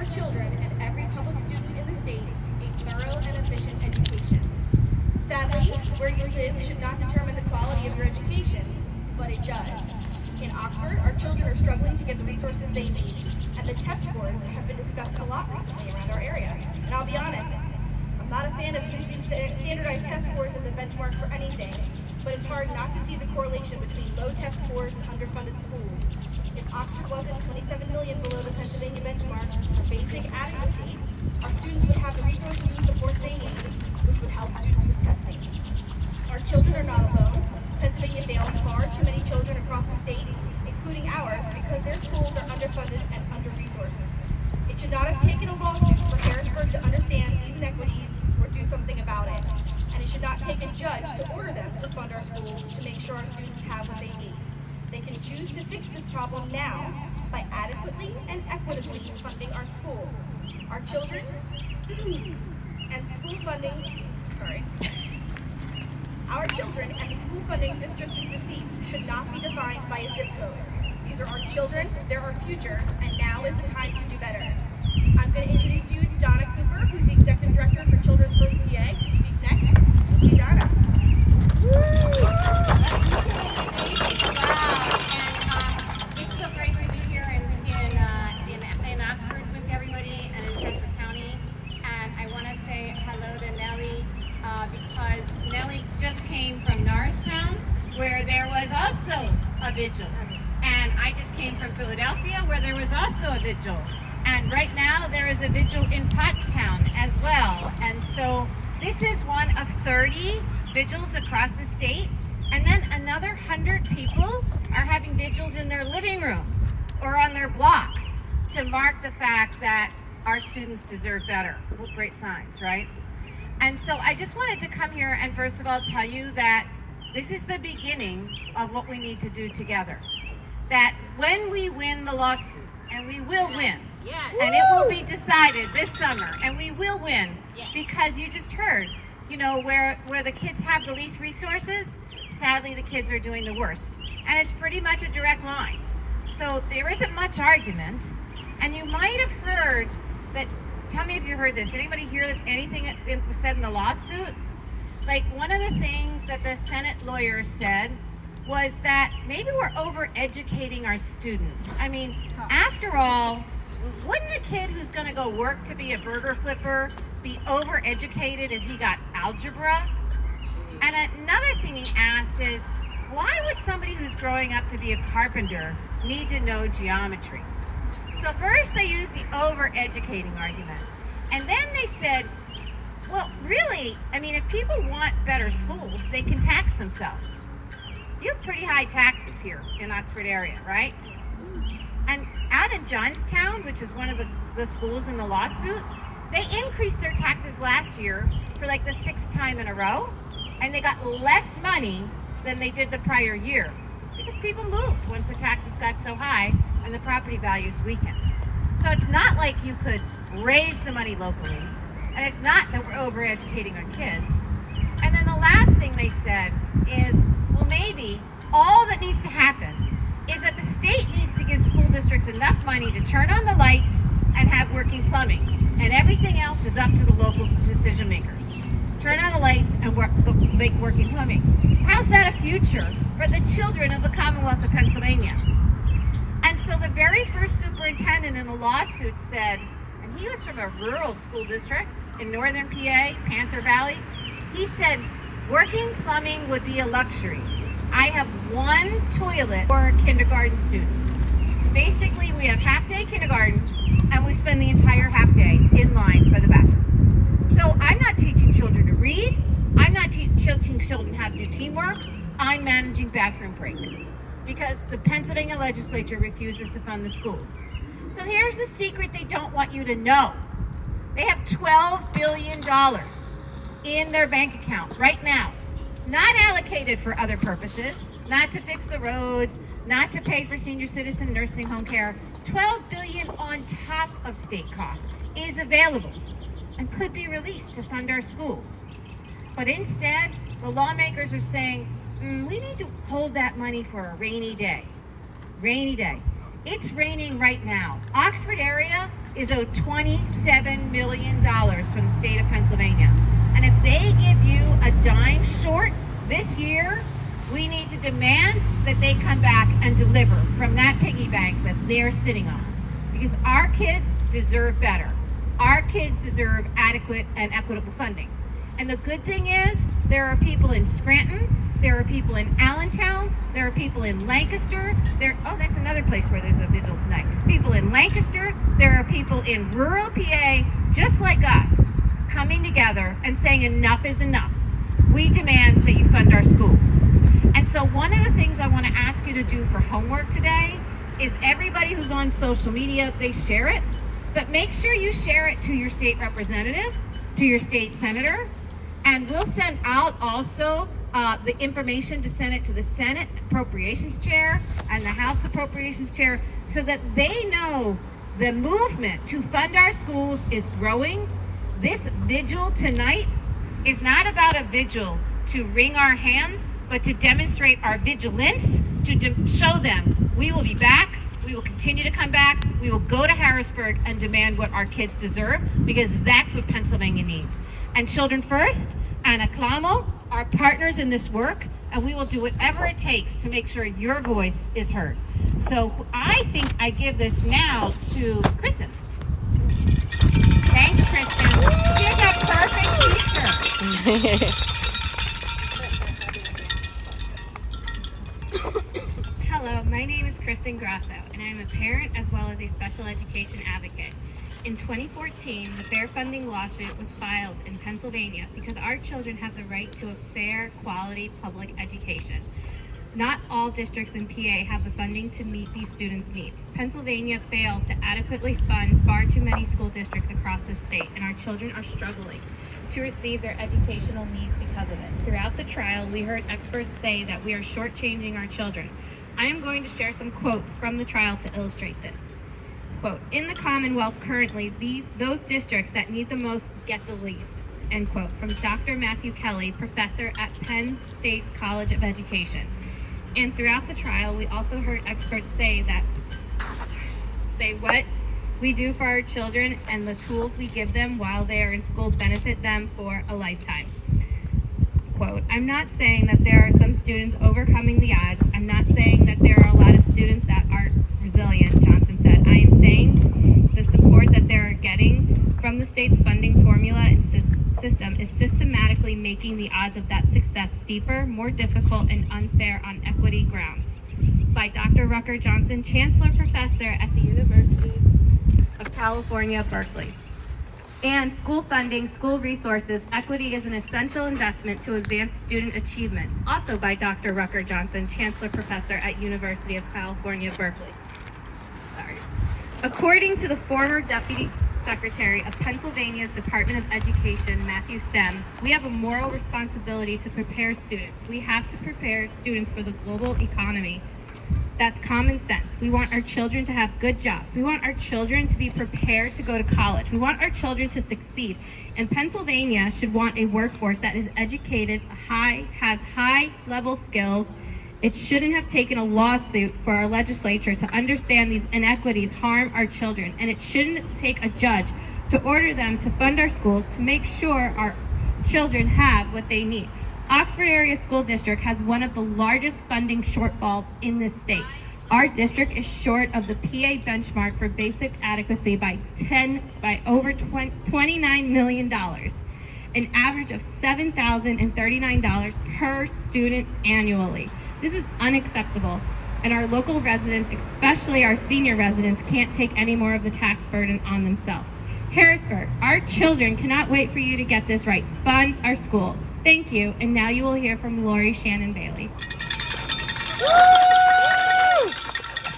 our children and every public student in the state a thorough and efficient education. Sadly, where you live should not determine the quality of your education, but it does. In Oxford, our children are struggling to get the resources they need, and the test scores have been discussed a lot recently around our area. And I'll be honest, I'm not a fan of using standardized test scores as a benchmark for anything, but it's hard not to see the correlation between low test scores and underfunded schools. If Oxford wasn't 27 million below the Pennsylvania benchmark for basic adequacy, our students would have the resources and supports they need, which would help students with testing. Our children are not alone. Pennsylvania fails far too many children across the state, including ours, because their schools are underfunded and under-resourced. It should not have taken a lawsuit for Harrisburg to understand these inequities or do something about it. And it should not take a judge to order them to fund our schools to make sure our students have what they need. They can choose to fix this problem now by adequately and equitably funding our schools. Our children and school funding, Our children and the school funding this district receives should not be defined by a zip code. These are our children, they're our future, and now is the time to do better. I'm going to introduce you to Donna Cooper, who's the Executive Director for Children's First PA, to speak next. Hey, Donna. It's so great to be here in Oxford with everybody and in Chester County. And I want to say hello to Nellie because Nellie just came from Norristown, where there was also a vigil. And I just came from Philadelphia, where there was also a vigil. And right now there is a vigil in Pottstown as well. And so this is one of 30 vigils across the state. And then another 100 people are having vigils in their living rooms or on their blocks to mark the fact that our students deserve better. What great signs, right? And so I just wanted to come here and first of all tell you that this is the beginning of what we need to do together. That when we win the lawsuit, and we will win, and it will be decided this summer, and we will win, because you just heard, you know, where the kids have the least resources, sadly the kids are doing the worst. And it's pretty much a direct line. So there isn't much argument. And you might have heard that, tell me if you heard this, anybody hear anything that was said in the lawsuit? Like, one of the things that the Senate lawyers said was that maybe we're over-educating our students. I mean, after all, wouldn't a kid who's going to go work to be a burger flipper be over-educated if he got algebra? And another thing he asked is, why would somebody who's growing up to be a carpenter need to know geometry? So first they used the over-educating argument. And then they said, well, really, I mean, if people want better schools, they can tax themselves. You have pretty high taxes here in Oxford area, right? And out in Johnstown, which is one of the schools in the lawsuit, they increased their taxes last year for like the 6th time in a row, and they got less money than they did the prior year because people moved once the taxes got so high and the property values weakened. So it's not like you could raise the money locally, and it's not that we're over-educating our kids. And then the last thing they said is, well, maybe all that needs to happen is that the state needs to give school districts enough money to turn on the lights and have working plumbing, and everything else is up to the local decision makers. Turn on the lights and make working plumbing. How's that a future for the children of the Commonwealth of Pennsylvania? And so the very first superintendent in the lawsuit said, and he was from a rural school district in northern PA, Panther Valley, he said, working plumbing would be a luxury. I have one toilet for kindergarten students. Basically, we have half-day kindergarten, and we spend the entire half-day in line for the bathroom. So I'm not teaching children to read. I'm not teaching children how to do teamwork. I'm managing bathroom break because the Pennsylvania legislature refuses to fund the schools. So here's the secret they don't want you to know. They have $12 billion in their bank account right now, not allocated for other purposes, not to fix the roads, not to pay for senior citizen nursing home care. $12 billion on top of state costs is available and could be released to fund our schools. But instead, the lawmakers are saying, we need to hold that money for a rainy day. Rainy day. It's raining right now. Oxford area, is owed $27 million from the state of Pennsylvania. And if they give you a dime short this year, we need to demand that they come back and deliver from that piggy bank that they're sitting on. Because our kids deserve better. Our kids deserve adequate and equitable funding. And the good thing is, there are people in Scranton, there are people in Allentown, there are people in Lancaster, that's another place where there's a vigil tonight. People in Lancaster, there are people in rural PA, just like us, coming together and saying enough is enough. We demand that you fund our schools. And so one of the things I want to ask you to do for homework today is everybody who's on social media, they share it, but make sure you share it to your state representative, to your state senator, and we'll send out also the information to send it to the Senate Appropriations Chair and the House Appropriations Chair so that they know the movement to fund our schools is growing. This vigil tonight is not about a vigil to wring our hands, but to demonstrate our vigilance, to show them we will be back, we will continue to come back, we will go to Harrisburg and demand what our kids deserve, because that's what Pennsylvania needs. And Children First and Acclamo are partners in this work, and we will do whatever it takes to make sure your voice is heard. So I think I give this now to Kristen. Thanks, Kristen. She has a perfect t-shirt. Hello, my name is Kristen Grasso, and I am a parent as well as a special education advocate. In 2014, the fair funding lawsuit was filed in Pennsylvania because our children have the right to a fair, quality public education. Not all districts in PA have the funding to meet these students' needs. Pennsylvania fails to adequately fund far too many school districts across the state, and our children are struggling to receive their educational needs because of it. Throughout the trial, we heard experts say that we are shortchanging our children. I am going to share some quotes from the trial to illustrate this. Quote, in the Commonwealth currently, those districts that need the most get the least. End quote, from Dr. Matthew Kelly, professor at Penn State's College of Education. And throughout the trial, we also heard experts say what we do for our children and the tools we give them while they are in school benefit them for a lifetime. Quote, I'm not saying that there are some students overcoming the odds. I'm not saying that there are a lot of students that aren't resilient, Johnson said. I am saying the support that they're getting from the state's funding formula and system is systematically making the odds of that success steeper, more difficult, and unfair on equity grounds. By Dr. Rucker Johnson, Chancellor Professor at the University of California, Berkeley. And school funding, school resources, equity is an essential investment to advance student achievement. Also by Dr. Rucker Johnson, Chancellor Professor at University of California, Berkeley. Sorry. According to the former Deputy Secretary of Pennsylvania's Department of Education, Matthew Stem, we have a moral responsibility to prepare students. We have to prepare students for the global economy. That's common sense. We want our children to have good jobs. We want our children to be prepared to go to college. We want our children to succeed. And Pennsylvania should want a workforce that is educated, has high-level skills. It shouldn't have taken a lawsuit for our legislature to understand these inequities harm our children. And it shouldn't take a judge to order them to fund our schools to make sure our children have what they need. Oxford Area School District has one of the largest funding shortfalls in this state. Our district is short of the PA benchmark for basic adequacy by over $29 million, an average of $7,039 per student annually. This is unacceptable, and our local residents, especially our senior residents, can't take any more of the tax burden on themselves. Harrisburg, our children cannot wait for you to get this right. Fund our schools. Thank you, and now you will hear from Lori Shannon Bailey.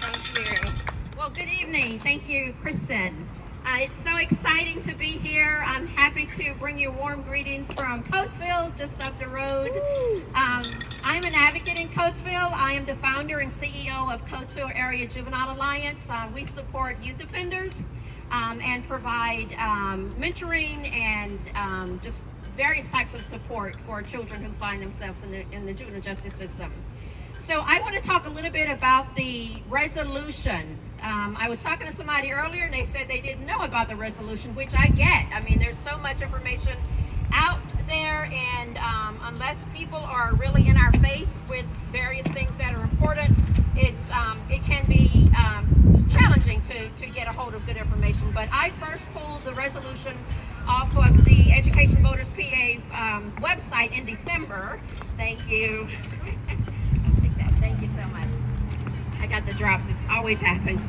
Thank you. Well, good evening. Thank you, Kristen. It's so exciting to be here. I'm happy to bring you warm greetings from Coatesville, just up the road. I'm an advocate in Coatesville. I am the founder and CEO of Coatesville Area Juvenile Alliance. We support youth offenders and provide mentoring and just various types of support for children who find themselves in the juvenile justice system. So I want to talk a little bit about the resolution. I was talking to somebody earlier and they said they didn't know about the resolution, which I get. I mean, there's so much information out there, and unless people are really in our face with various things that are important, it can be challenging to get a hold of good information. But I first pulled the resolution off of the Education Voters PA website in December. Thank you. I'll take that. Thank you so much. I got the drops. This always happens.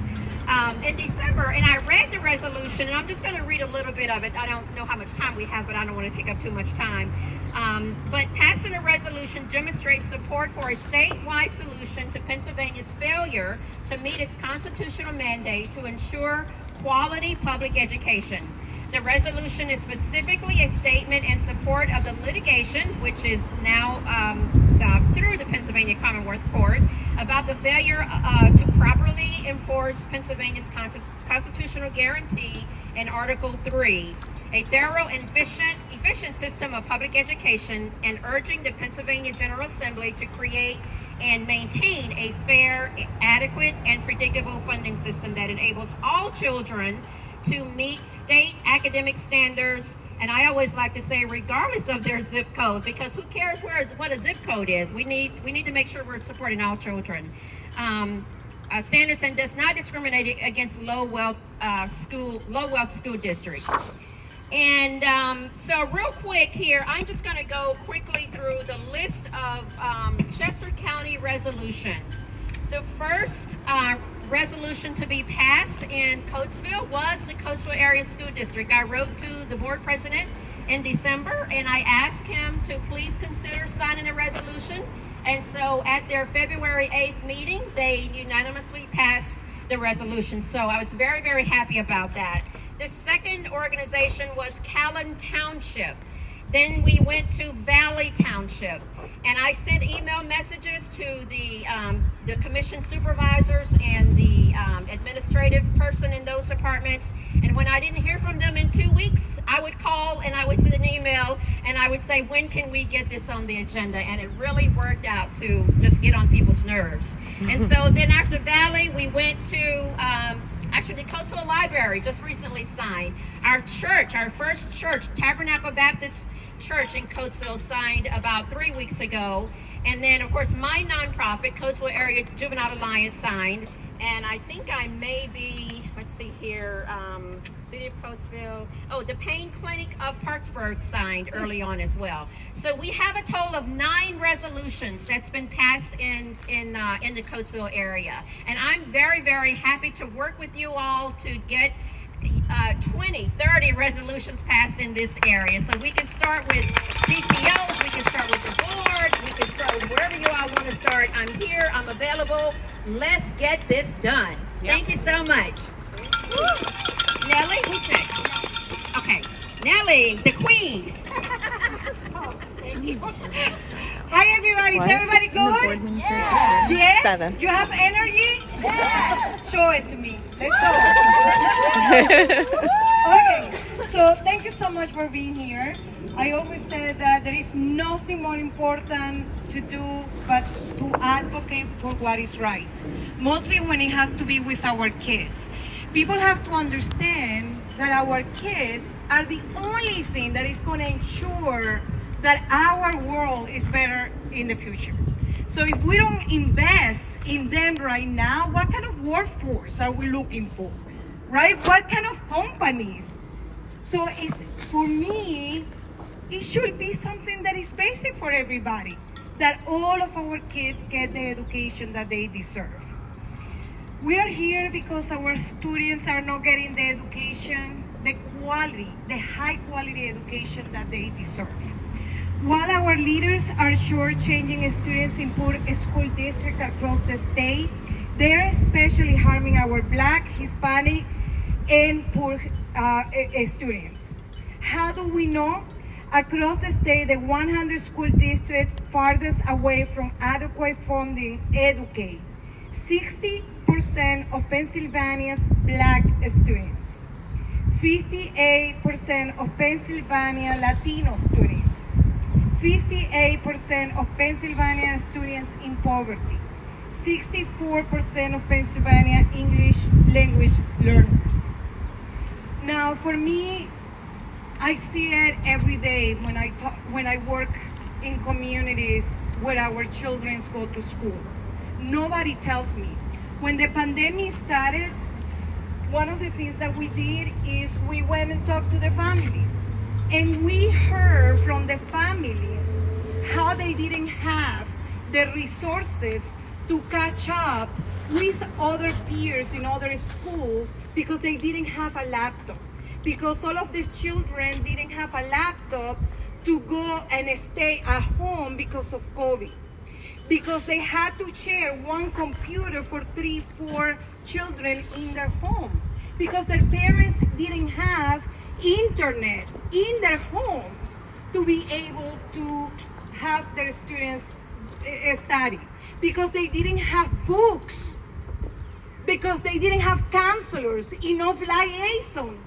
In December, and I read the resolution, and I'm just going to read a little bit of it. I don't know how much time we have, but I don't want to take up too much time. But passing a resolution demonstrates support for a statewide solution to Pennsylvania's failure to meet its constitutional mandate to ensure quality public education. The resolution is specifically a statement in support of the litigation, which is now through the Pennsylvania Commonwealth Court, about the failure to properly enforce Pennsylvania's constitutional guarantee in Article 3, a thorough and efficient system of public education, and urging the Pennsylvania General Assembly to create and maintain a fair, adequate, and predictable funding system that enables all children to meet state academic standards, and I always like to say regardless of their zip code, because who cares what a zip code is. We need to make sure we're supporting all children. Standards, and does not discriminate against low wealth school districts. And so real quick here, I'm just going to go quickly through the list of Chester County resolutions. The first resolution to be passed in Coatesville was the Coatesville Area School District. I wrote to the board president in December and I asked him to please consider signing a resolution. And so at their February 8th meeting, they unanimously passed the resolution. So I was very, very happy about that. The second organization was Callan Township. Then we went to Valley Township, and I sent email messages to the commission supervisors and the administrative person in those departments. And when I didn't hear from them in 2 weeks, I would call and I would send an email and I would say, when can we get this on the agenda? And it really worked out to just get on people's nerves. And so then after Valley, we went to actually the Coatesville Library just recently signed. Our church, our first church, Tabernacle Baptist Church in Coatesville, signed about 3 weeks ago. And then of course my nonprofit, Coatesville Area Juvenile Alliance, signed. And I think I may be, let's see here, City of Coatesville, the Pain Clinic of Parksburg signed early on as well. So we have a total of 9 resolutions that's been passed in the Coatesville area. And I'm very, very happy to work with you all to get 20, 30 resolutions passed in this area. So we can start with PTOs, we can start with the board, we can start with wherever you all want to start. I'm here, I'm available. Let's get this done. Yep. Thank you so much. Woo. Nellie, who's next? Okay, Nellie, the queen. Hi everybody, is everybody good? Yeah. Yes? 7. You have energy? Yeah. Show it to me. Let's go. Okay, so thank you so much for being here. I always say that there is nothing more important to do but to advocate for what is right. Mostly when it has to be with our kids. People have to understand that our kids are the only thing that is going to ensure that our world is better in the future. So if we don't invest in them right now, what kind of workforce are we looking for, right? What kind of companies? So for me, it should be something that is basic for everybody, that all of our kids get the education that they deserve. We are here because our students are not getting the education, the quality, the high quality education that they deserve. While our leaders are shortchanging students in poor school districts across the state, they are especially harming our Black, Hispanic, and poor students. How do we know? Across the state, the 100 school districts farthest away from adequate funding educate 60% of Pennsylvania's Black students, 58% of Pennsylvania Latino students, 58% of Pennsylvania students in poverty, 64% of Pennsylvania English language learners. Now, for me, I see it every day when I work in communities where our children go to school. Nobody tells me. When the pandemic started, one of the things that we did is we went and talked to the families. And we heard from the families how they didn't have the resources to catch up with other peers in other schools because they didn't have a laptop. Because all of the children didn't have a laptop to go and stay at home because of COVID. Because they had to share one computer for 3-4 children in their home. Because their parents didn't have internet in their homes to be able to have their students study. Because they didn't have books. Because they didn't have counselors, enough liaisons.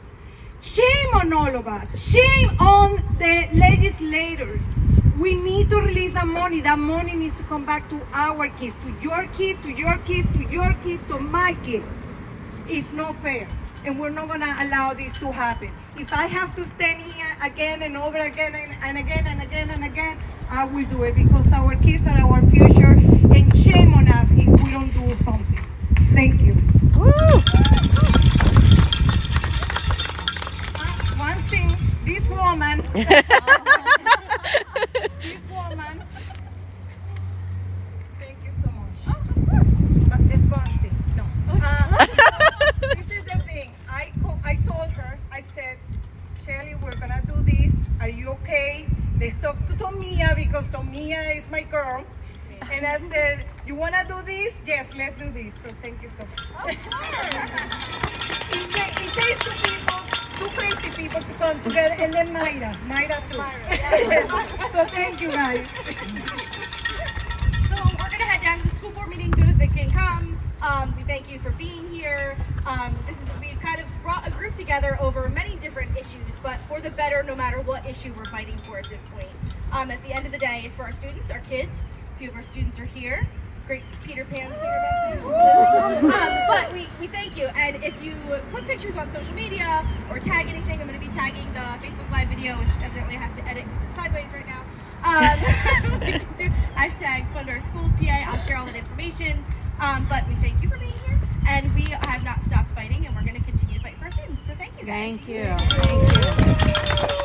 Shame on all of us. Shame on the legislators. We need to release that money. That money needs to come back to our kids, to your kids, to your kids, to your kids, to my kids. It's not fair. And we're not going to allow this to happen. If I have to stand here again and over again and again and again and again, I will do it because our kids are our future. And shame on us if we don't do something. Thank you. Woo! One thing, this woman, thank you so much. But let's go and sing. No. This is the thing. I told her, I said, Shelly, we're gonna do this. Are you okay? Let's talk to Tomia because Tomia is my girl. And I said, you wanna do this? Yes, let's do this. So thank you so much. It takes two crazy people to come together, and then Mayra too. So thank you guys. So we're gonna head down to the school board meeting. Those that can come, we thank you for being here. We've kind of brought a group together over many different issues, but for the better, no matter what issue we're fighting for at this point. At the end of the day, it's for our students, our kids. A few of our students are here. Great Peter Pan's here. But we thank you. And if you put pictures on social media or tag anything, I'm going to be tagging the Facebook Live video, which evidently I have to edit because it's sideways right now. Hashtag Fund Our Schools PA. I'll share all that information. But we thank you for being here. And we have not stopped fighting, and we're going to continue to fight for our students. So thank you guys. Thank you.